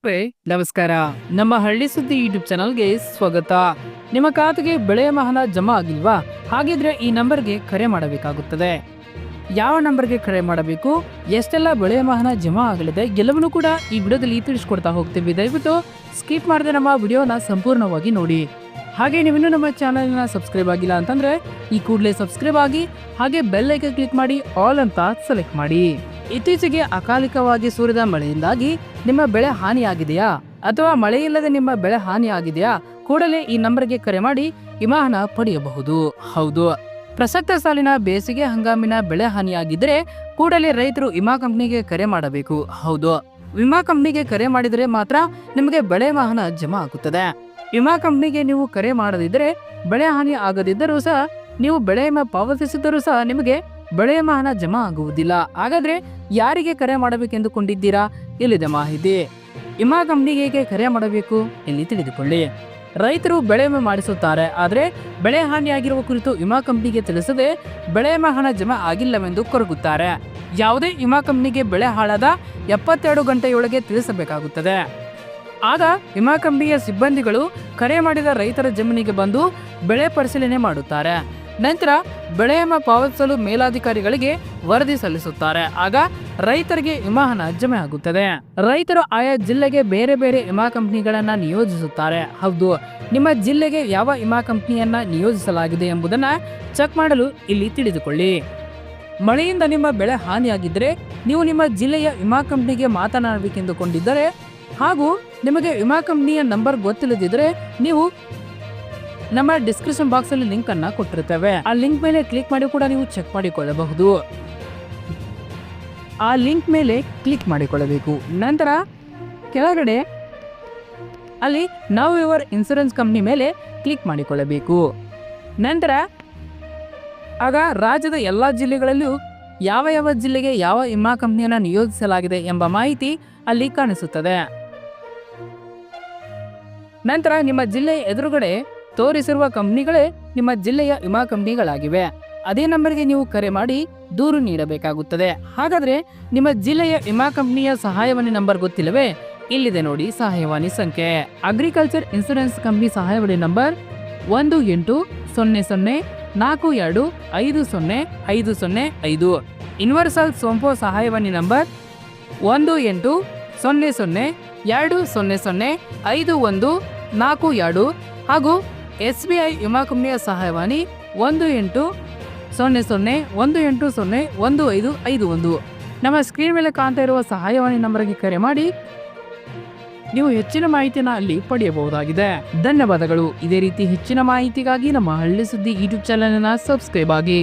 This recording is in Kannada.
ನಮಸ್ಕಾರ. ನಮ್ಮ ಹಳ್ಳಿ ಸುದ್ದಿ ಯೂಟ್ಯೂಬ್ ಚಾನಲ್ಗೆ ಸ್ವಾಗತ. ನಿಮ್ಮ ಖಾತೆಗೆ ಬೆಳೆಯ ವಾಹನ ಜಮಾ ಆಗಿಲ್ವಾ? ಹಾಗಿದ್ರೆ ಈ ನಂಬರ್ಗೆ ಕರೆ ಮಾಡಬೇಕಾಗುತ್ತದೆ. ಯಾವ ನಂಬರ್ಗೆ ಕರೆ ಮಾಡಬೇಕು, ಎಷ್ಟೆಲ್ಲ ಬೆಳೆಯ ವಾಹನ ಜಮಾ ಆಗಲಿದೆ ಎಲ್ಲವನ್ನೂ ಕೂಡ ಈ ವಿಡಿಯೋದಲ್ಲಿ ತಿಳಿಸ್ಕೊಡ್ತಾ ಹೋಗ್ತೀವಿ. ದಯವಿಟ್ಟು ಸ್ಕಿಪ್ ಮಾಡದೆ ನಮ್ಮ ವಿಡಿಯೋನ ಸಂಪೂರ್ಣವಾಗಿ ನೋಡಿ. ಹಾಗೆ ನೀವಿನ್ನೂ ನಮ್ಮ ಚಾನಲ್ನ ಸಬ್ಸ್ಕ್ರೈಬ್ ಆಗಿಲ್ಲ ಅಂತಂದ್ರೆ ಈ ಕೂಡಲೇ ಸಬ್ಸ್ಕ್ರೈಬ್ ಆಗಿ ಹಾಗೆ ಬೆಲ್ ಐಕಾನ್ ಕ್ಲಿಕ್ ಮಾಡಿ ಆಲ್ ಅಂತ ಸೆಲೆಕ್ಟ್ ಮಾಡಿ. ಇತ್ತೀಚೆಗೆ ಅಕಾಲಿಕವಾಗಿ ಸುರಿದ ಮಳೆಯಿಂದಾಗಿ ನಿಮ್ಮ ಬೆಳೆ ಹಾನಿಯಾಗಿದೆಯಾ ಅಥವಾ ಮಳೆಯಿಲ್ಲದೆ ನಿಮ್ಮ ಬೆಳೆ ಹಾನಿಯಾಗಿದೆಯಾ? ಕೂಡಲೇ ಈ ನಂಬರ್ಗೆ ಕರೆ ಮಾಡಿ ವಿಮಾ ಹಣ ಪಡೆಯಬಹುದು. ಹೌದು, ಪ್ರಸಕ್ತ ಸಾಲಿನ ಬೇಸಿಗೆ ಹಂಗಾಮಿನ ಬೆಳೆ ಹಾನಿಯಾಗಿದ್ದರೆ ಕೂಡಲೇ ರೈತರು ವಿಮಾ ಕಂಪ್ನಿಗೆ ಕರೆ ಮಾಡಬೇಕು. ಹೌದು, ವಿಮಾ ಕಂಪ್ನಿಗೆ ಕರೆ ಮಾಡಿದರೆ ಮಾತ್ರ ನಿಮಗೆ ಬೆಳೆ ವಾಹನ ಜಮಾ ಆಗುತ್ತದೆ. ವಿಮಾ ಕಂಪ್ನಿಗೆ ನೀವು ಕರೆ ಮಾಡದಿದ್ದರೆ ಬೆಳೆ ಹಾನಿ ಆಗದಿದ್ದರೂ ಸಹ ನೀವು ಬೆಳೆ ವಿಮಾ ಪಾವತಿಸಿದ್ದರೂ ಸಹ ನಿಮಗೆ ಬೆಳೆ ವಾಹನ ಜಮಾ ಆಗುವುದಿಲ್ಲ. ಹಾಗಾದ್ರೆ ಯಾರಿಗೆ ಕರೆ ಮಾಡಬೇಕೆಂದುಕೊಂಡಿದ್ದೀರಾ? ಇಲ್ಲಿದೆ ಮಾಹಿತಿ. ವಿಮಾ ಕಂಪ್ನಿಗೆ ಹೇಗೆ ಕರೆ ಮಾಡಬೇಕು ಇಲ್ಲಿ ತಿಳಿದುಕೊಳ್ಳಿ. ರೈತರು ಬೆಳೆ ವಿಮೆ ಮಾಡಿಸುತ್ತಾರೆ, ಆದರೆ ಬೆಳೆ ಹಾನಿಯಾಗಿರುವ ಕುರಿತು ವಿಮಾ ಕಂಪ್ನಿಗೆ ತಿಳಿಸದೆ ಬೆಳೆ ವಾಹನ ಜಮಾ ಆಗಿಲ್ಲವೆಂದು ಕೊರಗುತ್ತಾರೆ. ಯಾವುದೇ ವಿಮಾ ಕಂಪ್ನಿಗೆ ಬೆಳೆ ಹಾಳಾದ 72 ಗಂಟೆಯೊಳಗೆ ತಿಳಿಸಬೇಕಾಗುತ್ತದೆ. ಆಗ ವಿಮಾ ಕಂಪನಿಯ ಸಿಬ್ಬಂದಿಗಳು ಕರೆ ಮಾಡಿದ ರೈತರ ಜಮೀನಿಗೆ ಬಂದು ಬೆಳೆ ಪರಿಶೀಲನೆ ಮಾಡುತ್ತಾರೆ. ನಂತರ ಬೆಳೆ ವಿಮಾ ಪಾವತಿಸಲು ಮೇಲಾಧಿಕಾರಿಗಳಿಗೆ ವರದಿ ಸಲ್ಲಿಸುತ್ತಾರೆ. ಆಗ ರೈತರಿಗೆ ವಿಮಾ ಹಣ ಜಮೆ ಆಗುತ್ತದೆ. ರೈತರು ಆಯಾ ಜಿಲ್ಲೆಗೆ ಬೇರೆ ಬೇರೆ ವಿಮಾ ಕಂಪನಿಗಳನ್ನ ನಿಯೋಜಿಸುತ್ತಾರೆ. ಹೌದು, ನಿಮ್ಮ ಜಿಲ್ಲೆಗೆ ಯಾವ ವಿಮಾ ಕಂಪನಿಯನ್ನ ನಿಯೋಜಿಸಲಾಗಿದೆ ಎಂಬುದನ್ನ ಚೆಕ್ ಮಾಡಲು ಇಲ್ಲಿ ತಿಳಿದುಕೊಳ್ಳಿ. ಮಳೆಯಿಂದ ನಿಮ್ಮ ಬೆಳೆ ಹಾನಿಯಾಗಿದ್ದರೆ ನೀವು ನಿಮ್ಮ ಜಿಲ್ಲೆಯ ವಿಮಾ ಕಂಪನಿಗೆ ಮಾತನಾಡಬೇಕೆಂದುಕೊಂಡಿದ್ದರೆ ಹಾಗೂ ನಿಮಗೆ ವಿಮಾ ಕಂಪನಿಯ ನಂಬರ್ ಗೊತ್ತಿಲ್ಲದಿದ್ದರೆ ನೀವು ನಮ್ಮ ಡಿಸ್ಕ್ರಿಪ್ಷನ್ ಬಾಕ್ಸ್ ಅಲ್ಲಿ ಲಿಂಕ್ ಅನ್ನ ಕೊಟ್ಟಿರ್ತೇವೆ. ಆ ಲಿಂಕ್ ಮೇಲೆ ಕ್ಲಿಕ್ ಮಾಡಿ ಕೂಡ ನೀವು ಚೆಕ್ ಮಾಡಿಕೊಳ್ಳಬಹುದು. ಆ ಲಿಂಕ್ ಮೇಲೆ ಕ್ಲಿಕ್ ಮಾಡಿಕೊಳ್ಳಬೇಕು. ನಂತರ ಕೆಳಗಡೆ ಅಲ್ಲಿ ನೌ ಯುವರ್ ಇನ್ಶೂರೆನ್ಸ್ ಕಂಪ್ನಿ ಮೇಲೆ ಕ್ಲಿಕ್ ಮಾಡಿಕೊಳ್ಳಬೇಕು. ನಂತರ ಆಗ ರಾಜ್ಯದ ಎಲ್ಲ ಜಿಲ್ಲೆಗಳಲ್ಲೂ ಯಾವ ಯಾವ ಜಿಲ್ಲೆಗೆ ಯಾವ ವಿಮಾ ಕಂಪನಿಯನ್ನು ನಿಯೋಜಿಸಲಾಗಿದೆ ಎಂಬ ಮಾಹಿತಿ ಅಲ್ಲಿ ಕಾಣಿಸುತ್ತದೆ. ನಂತರ ನಿಮ್ಮ ಜಿಲ್ಲೆಯ ಎದುರುಗಡೆ ತೋರಿಸಿರುವ ಕಂಪನಿಗಳೇ ನಿಮ್ಮ ಜಿಲ್ಲೆಯ ವಿಮಾ ಕಂಪನಿಗಳಾಗಿವೆ. ಅದೇ ನಂಬರ್ಗೆ ನೀವು ಕರೆ ಮಾಡಿ ದೂರು ನೀಡಬೇಕಾಗುತ್ತದೆ. ಹಾಗಾದ್ರೆ ನಿಮ್ಮ ಜಿಲ್ಲೆಯ ವಿಮಾ ಕಂಪನಿಯ ಸಹಾಯವಾಣಿ ನಂಬರ್ ಗೊತ್ತಿಲ್ಲವೇ? ಇಲ್ಲಿದೆ ನೋಡಿ ಸಹಾಯವಾಣಿ ಸಂಖ್ಯೆ. ಅಗ್ರಿಕಲ್ಚರ್ ಇನ್ಶೂರೆನ್ಸ್ ಕಂಪನಿ ಸಹಾಯವಾಣಿ ನಂಬರ್ 180042505005. ಯೂನಿವರ್ಸಲ್ ಸೋಂಪೋ ಸಹಾಯವಾಣಿ ನಂಬರ್ 1800200514 ಹಾಗೂ SBI ವಿಮಾ ಕಂಪನಿಯ ಸಹಾಯವಾಣಿ 180018011551. ನಮ್ಮ ಸ್ಕ್ರೀನ್ ಮೇಲೆ ಕಾಣ್ತಾ ಇರುವ ಸಹಾಯವಾಣಿ ನಂಬರ್ಗೆ ಕರೆ ಮಾಡಿ ನೀವು ಹೆಚ್ಚಿನ ಮಾಹಿತಿಯನ್ನು ಅಲ್ಲಿ ಪಡೆಯಬಹುದಾಗಿದೆ. ಧನ್ಯವಾದಗಳು. ಇದೇ ರೀತಿ ಹೆಚ್ಚಿನ ಮಾಹಿತಿಗಾಗಿ ನಮ್ಮ ಹಳ್ಳಿ ಸುದ್ದಿ ಯೂಟ್ಯೂಬ್ ಚಾನೆಲ್ ಅನ್ನು ಸಬ್ಸ್ಕ್ರೈಬ್ ಆಗಿ.